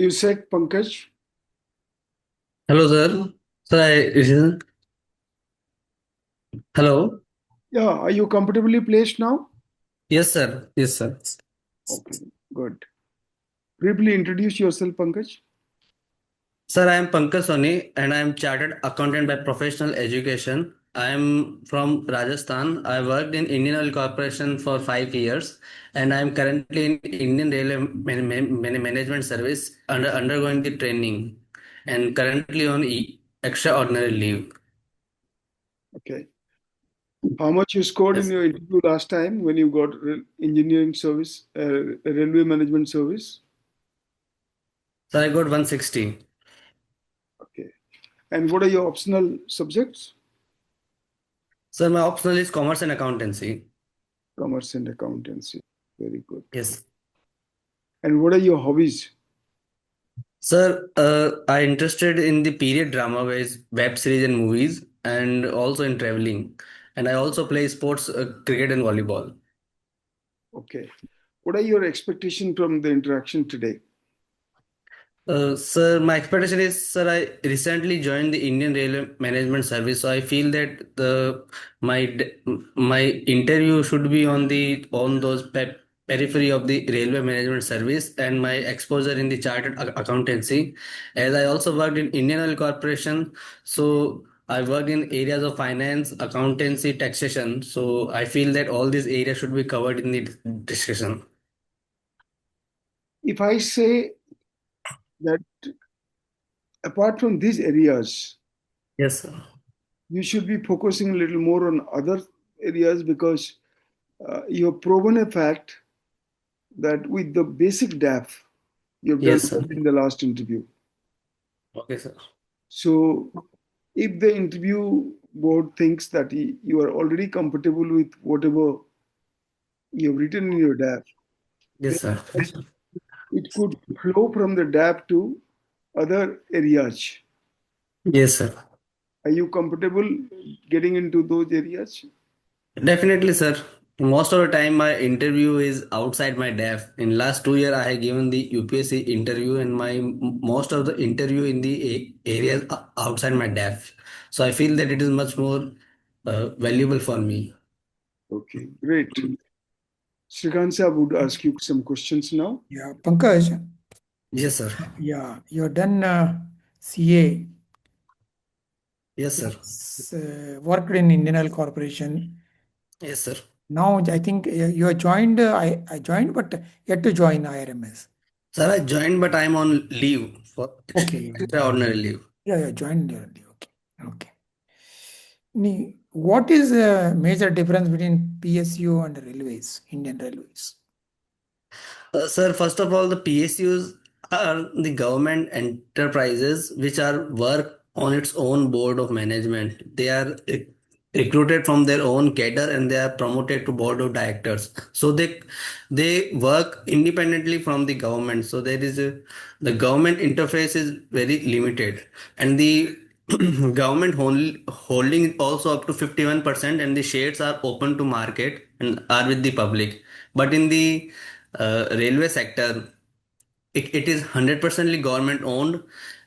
You said Pankaj. Hello, sir. Sir, hello. Yeah, are you comfortably placed now? Yes, sir. Yes, sir. Okay, good. Briefly introduce yourself, Pankaj. Sir, I am PANKAJ SONIL and I am chartered accountant by professional education. I am from Rajasthan. I worked in Indian Oil Corporation for 5 years and I am currently in Indian Railway Management Service undergoing the training and currently on extraordinary leave. Okay. How much you scored in Yes. your interview last time when you got engineering service, railway management service? So I got 160. Okay. And what are your optional subjects? Sir, my optional is commerce and accountancy. Commerce and accountancy. Very good. Yes. And what are your hobbies? Sir, I interested in the period drama ways, web series and movies, and also in traveling. And I also play sports, cricket and volleyball. Okay. What are your expectations from the interaction today? Sir, my expectation is, sir, I recently joined the Indian Railway Management Service, so I feel that my interview should be on those periphery of the Railway Management Service and my exposure in the chartered accountancy. As I also worked in Indian Oil Corporation, so I worked in areas of finance, accountancy, taxation. So I feel that all these areas should be covered in the discussion. If I say that apart from these areas, Yes, sir. you should be focusing a little more on other areas because you have proven a fact that with the basic DAF, you've done Yes, well sir. in the last interview. Okay, sir. So, if the interview board thinks that you are already comfortable with whatever you have written in your DAF, then Yes, sir. it could flow from the DAF to other areas. Yes, sir. Are you comfortable getting into those areas? Definitely, sir. Most of the time, my interview is outside my DEF. In last 2 years, I have given the UPSC interview, and my most of the interview in the areas outside my DEF. So I feel that it is much more valuable for me. Okay, great. Srikanth sir would ask you some questions now. Yeah, Pankaj, Yes, sir. yeah, you're done CA, Yes, sir. worked in Indian Oil Corporation. Yes, sir. Now I think you are joined. I joined, but yet to join IRMS. Sir, I joined, but I'm on leave for Okay, extraordinary leave. yeah, joined early. Okay, okay. What is the major difference between PSU and railways, Indian Railways? Sir, first of all, the PSUs are the government enterprises which are work on its own board of management. They are recruited from their own cadre and they are promoted to board of directors. So they work independently from the government. So the government interface is very limited, and the government holding also up to 51%, and the shares are open to market and are with the public. But in the railway sector, it is 100% government owned,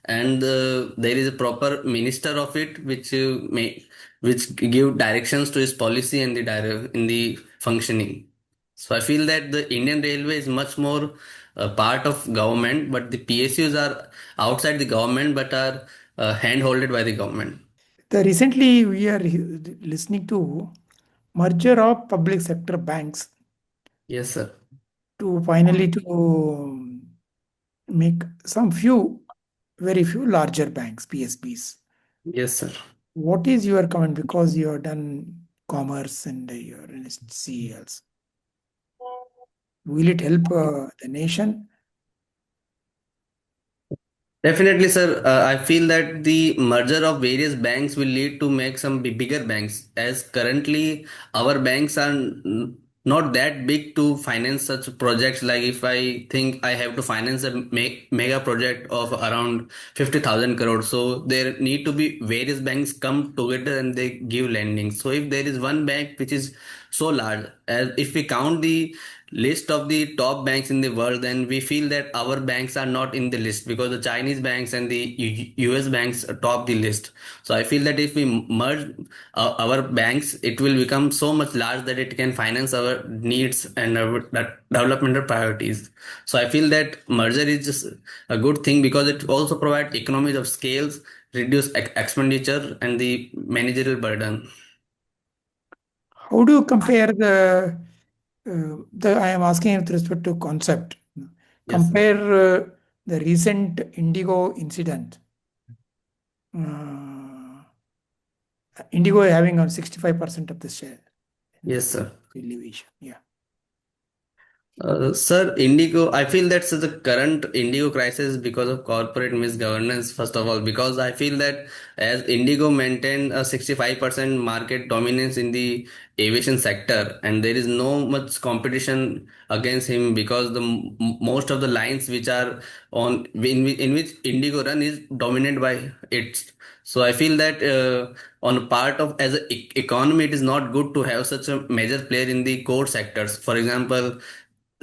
and there is a proper minister of it which give directions to his policy and in the functioning. So I feel that the Indian Railway is much more part of government, but the PSUs are outside the government but are hand-holded by the government. The recently we are listening to merger of public sector banks Yes, sir. to finally to make some few, very few larger banks, PSBs. Yes, sir. What is your comment? Because you have done commerce and you're in CELs. Will it help the nation? Definitely, sir. I feel that the merger of various banks will lead to make some bigger banks, as currently our banks are not that big to finance such projects. Like if I think I have to finance a mega project of around 50,000 crores, so there need to be various banks come together and they give lending. So if there is one bank which is so large, as if we count the list of the top banks in the world, then we feel that our banks are not in the list because the Chinese banks and the US banks top the list. So I feel that if we merge our banks, it will become so much large that it can finance our needs and our developmental priorities. So I feel that merger is just a good thing because it also provides economies of scales, reduce expenditure and the managerial burden. How do you compare the I am asking with respect to concept. Yes, sir. Compare the recent Indigo incident. Indigo having on 65% of the share. Yes, sir. Elevation. Yeah. Sir, Indigo, I feel that's the current Indigo crisis because of corporate misgovernance, first of all, because I feel that as Indigo maintained a 65% market dominance in the aviation sector, and there is no much competition against him because the most of the lines which are in which Indigo run is dominated by it. So I feel that on a part of as an economy, it is not good to have such a major player in the core sectors. For example,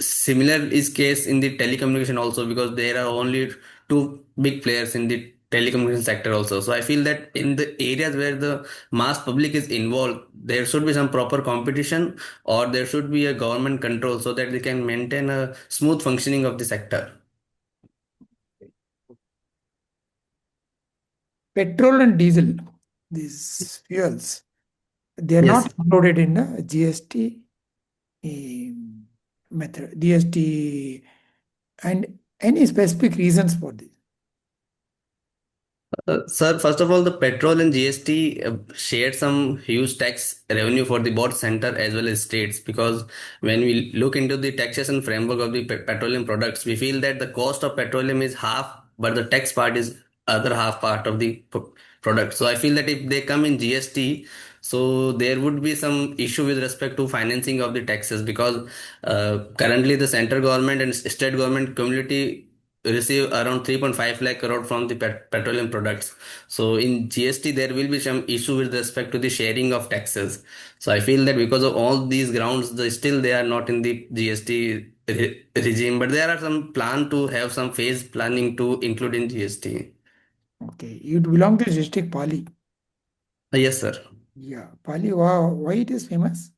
similar is case in the telecommunication also because there are only two big players in the telecommunication sector also. So I feel that in the areas where the mass public is involved, there should be some proper competition or there should be a government control so that they can maintain a smooth functioning of the sector. Petrol and diesel, these fuels, they are Yes. not included in the GST method, GST, and any specific reasons for this? Sir, first of all, the petrol and GST shared some huge tax revenue for the both center as well as states because when we look into the taxation framework of the petroleum products, we feel that the cost of petroleum is half, but the tax part is other half part of the product. So I feel that if they come in GST, so there would be some issue with respect to financing of the taxes because currently the central government and state government community receive around 3.5 lakh crore from the petroleum products. So in GST, there will be some issue with respect to the sharing of taxes. So I feel that because of all these grounds, still they are not in the GST regime, but there are some plan to have some phase planning to include in GST. Okay, you belong to district Pali. Yes, sir. Yeah, Pali, wow, why it is famous?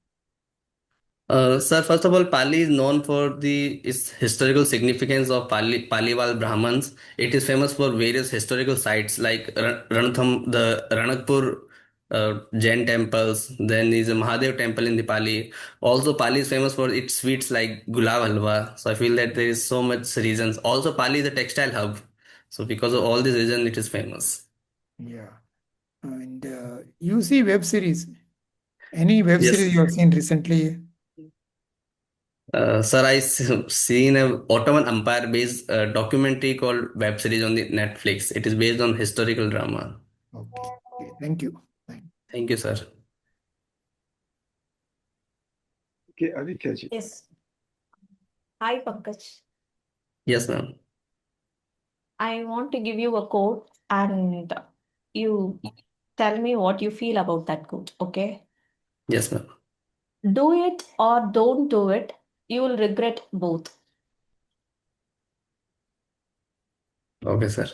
Sir, first of all, Pali is known for its historical significance of Paliwal Brahmins. It is famous for various historical sites like Rantham, the Ranakpur Jain temples. Then is a Mahadev temple in the Pali. Also, Pali is famous for its sweets like gulab halwa. So I feel that there is so much reasons. Also, Pali is a textile hub. So because of all these reasons, it is famous. Yeah, and you see web series. Any web series you Yes. have seen recently? Sir, seen a Ottoman Empire based documentary called web series on the Netflix. It is based on historical drama. Okay, okay, thank you. Thank you, sir. Okay, Aditya ji. Yes. Hi, Pankaj. Yes, ma'am. I want to give you a quote and you tell me what you feel about that quote, okay? Yes, ma'am. Do it or don't do it, you will regret both. Okay, sir.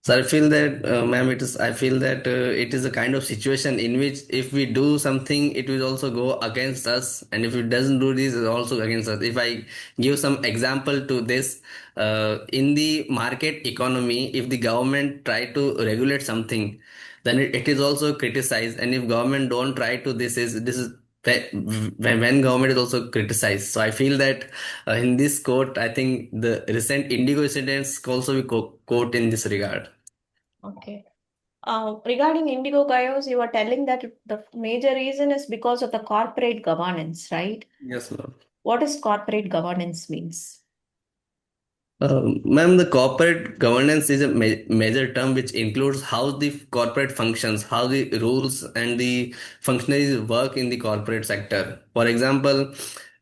So I feel that, ma'am, I feel that it is a kind of situation in which if we do something, it will also go against us. And if it doesn't do this, it's also against us. If I give some example to this, in the market economy, if the government try to regulate something, then it is also criticized. And if government don't try to, this is when government is also criticized. So I feel that in this quote, I think the recent Indigo incidents also be quote in this regard. Okay. Regarding Indigo Gayos, you were telling that the major reason is because of the corporate governance, right? Yes, ma'am. What does corporate governance means? Ma'am, the corporate governance is a major term which includes how the corporate functions, how the rules and the functionaries work in the corporate sector. For example,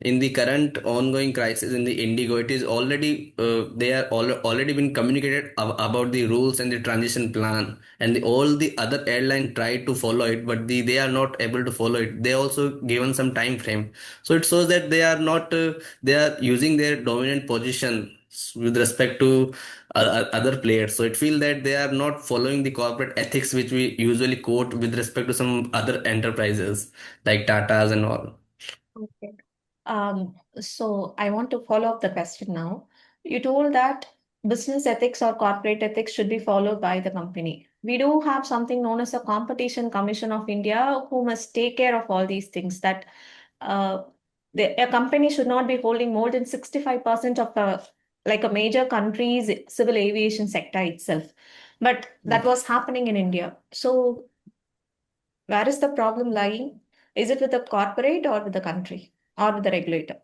in the current ongoing crisis in the Indigo, it is already they are already been communicated about the rules and the transition plan, and all the other airline tried to follow it, but they are not able to follow it. They also given some time frame, so it shows that they are not they are using their dominant position with respect to other players. So it feels that they are not following the corporate ethics which we usually quote with respect to some other enterprises like Tata's and all. Okay. So I want to follow up the question now. You told that business ethics or corporate ethics should be followed by the company. We do have something known as a Competition Commission of India who must take care of all these things, that uh, a company should not be holding more than 65% of the, like, a major country's civil aviation sector itself. But that was happening in India. So where is the problem lying? Is it with the corporate or with the country or with the regulator?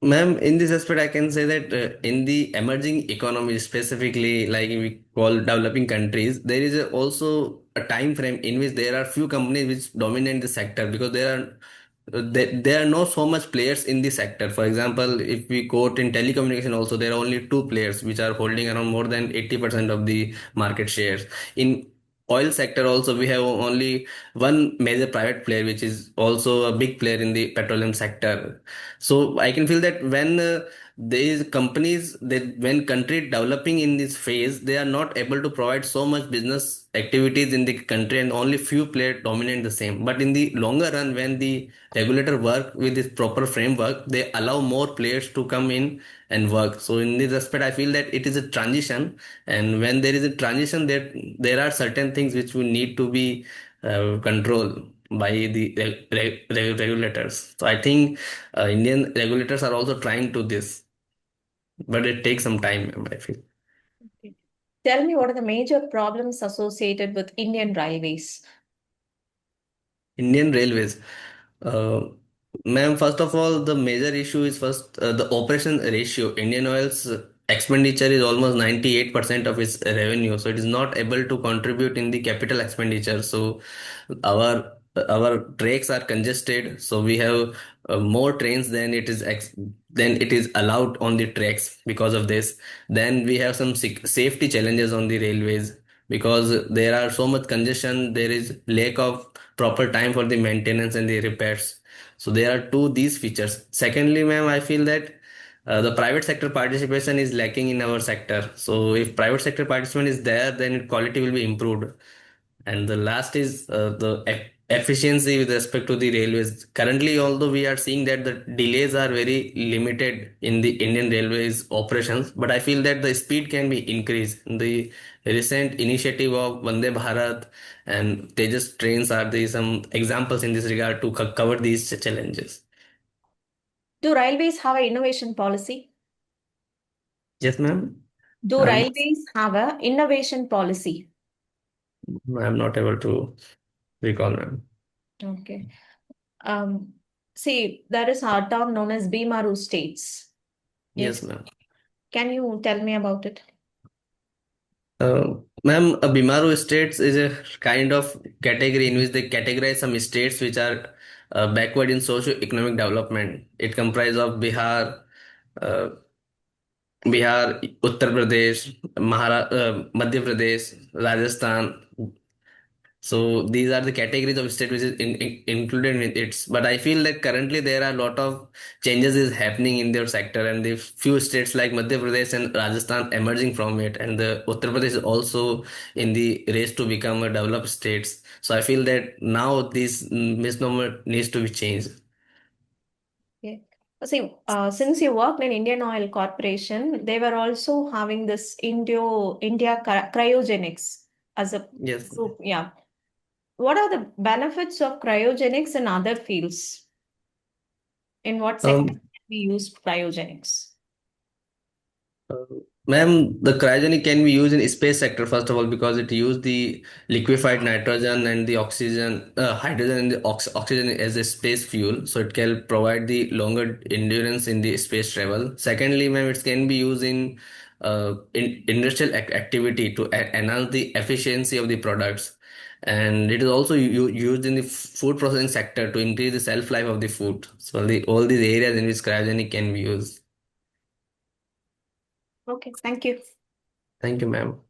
Ma'am, in this aspect, I can say that in the emerging economies, specifically like we call developing countries, there is also a time frame in which there are few companies which dominate the sector, because there are not so much players in the sector. For example, if we quote in telecommunication also, there are only two players which are holding around more than 80% of the market shares. In oil sector also, we have only one major private player, which is also a big player in the petroleum sector. So I can feel that when these companies, that when country developing in this phase, they are not able to provide so much business activities in the country, and only few players dominate the same. But in the longer run, when the regulator work with this proper framework, they allow more players to come in and work. So in this aspect, I feel that it is a transition, and when there is a transition, there are certain things which will need to be controlled by the regulators. So I think Indian regulators are also trying to this, but it takes some time, I feel. Okay. Tell me, what are the major problems associated with Indian railways? Indian Railways. Uh, Ma'am, first of all, the major issue is first the operation ratio. Indian Oil's expenditure is almost 98% of its revenue, so it is not able to contribute in the capital expenditure. So our tracks are congested, so we have more trains than it is allowed on the tracks. Because of this, then we have some safety challenges on the railways, because there are so much congestion. There is lack of proper time for the maintenance and the repairs. So there are two these features. Secondly, ma'am, I feel that the private sector participation is lacking in our sector. So if private sector participation is there, then quality will be improved. And the last is the efficiency with respect to the railways. Currently, although we are seeing that the delays are very limited in the Indian Railways operations, but I feel that the speed can be increased. The recent initiative of Vande Bharat and Tejas trains are some examples in this regard to cover these challenges. Do railways have an innovation policy? Yes, ma'am. Do I'm railways have an innovation policy? I'm not able to recall, ma'am. Okay. Um, See, there is a term known as Bimaru states. Yes, Yes. ma'am. Can you tell me about it? Ma'am, Bimaru states is a kind of category in which they categorize some states which are backward in socio-economic development. It comprises of uh, Uttar Pradesh, Madhya Pradesh, Rajasthan. So these are the categories of state which is included in it. But I feel that currently there are a lot of changes is happening in their sector, and the few states like Madhya Pradesh and Rajasthan emerging from it, and the Uttar Pradesh is also in the race to become a developed states. So I feel that now this misnomer needs to be changed. Okay. See, since you worked in Indian Oil Corporation, they were also having this India cryogenics as a Yes. group. Yeah. What are the benefits of cryogenics in other fields? In what sector Um, can we use cryogenics? Uh, Ma'am, the cryogenic can be used in space sector first of all, because it use the liquefied nitrogen and the oxygen, hydrogen and the oxygen as a space fuel, so it can provide the longer endurance in the space travel. Secondly, ma'am, it can be used in industrial activity to enhance the efficiency of the products. and it is also used in the food processing sector to increase the shelf life of the food. So all these areas in which cryogenic can be used. Okay, thank you. Thank you, ma'am.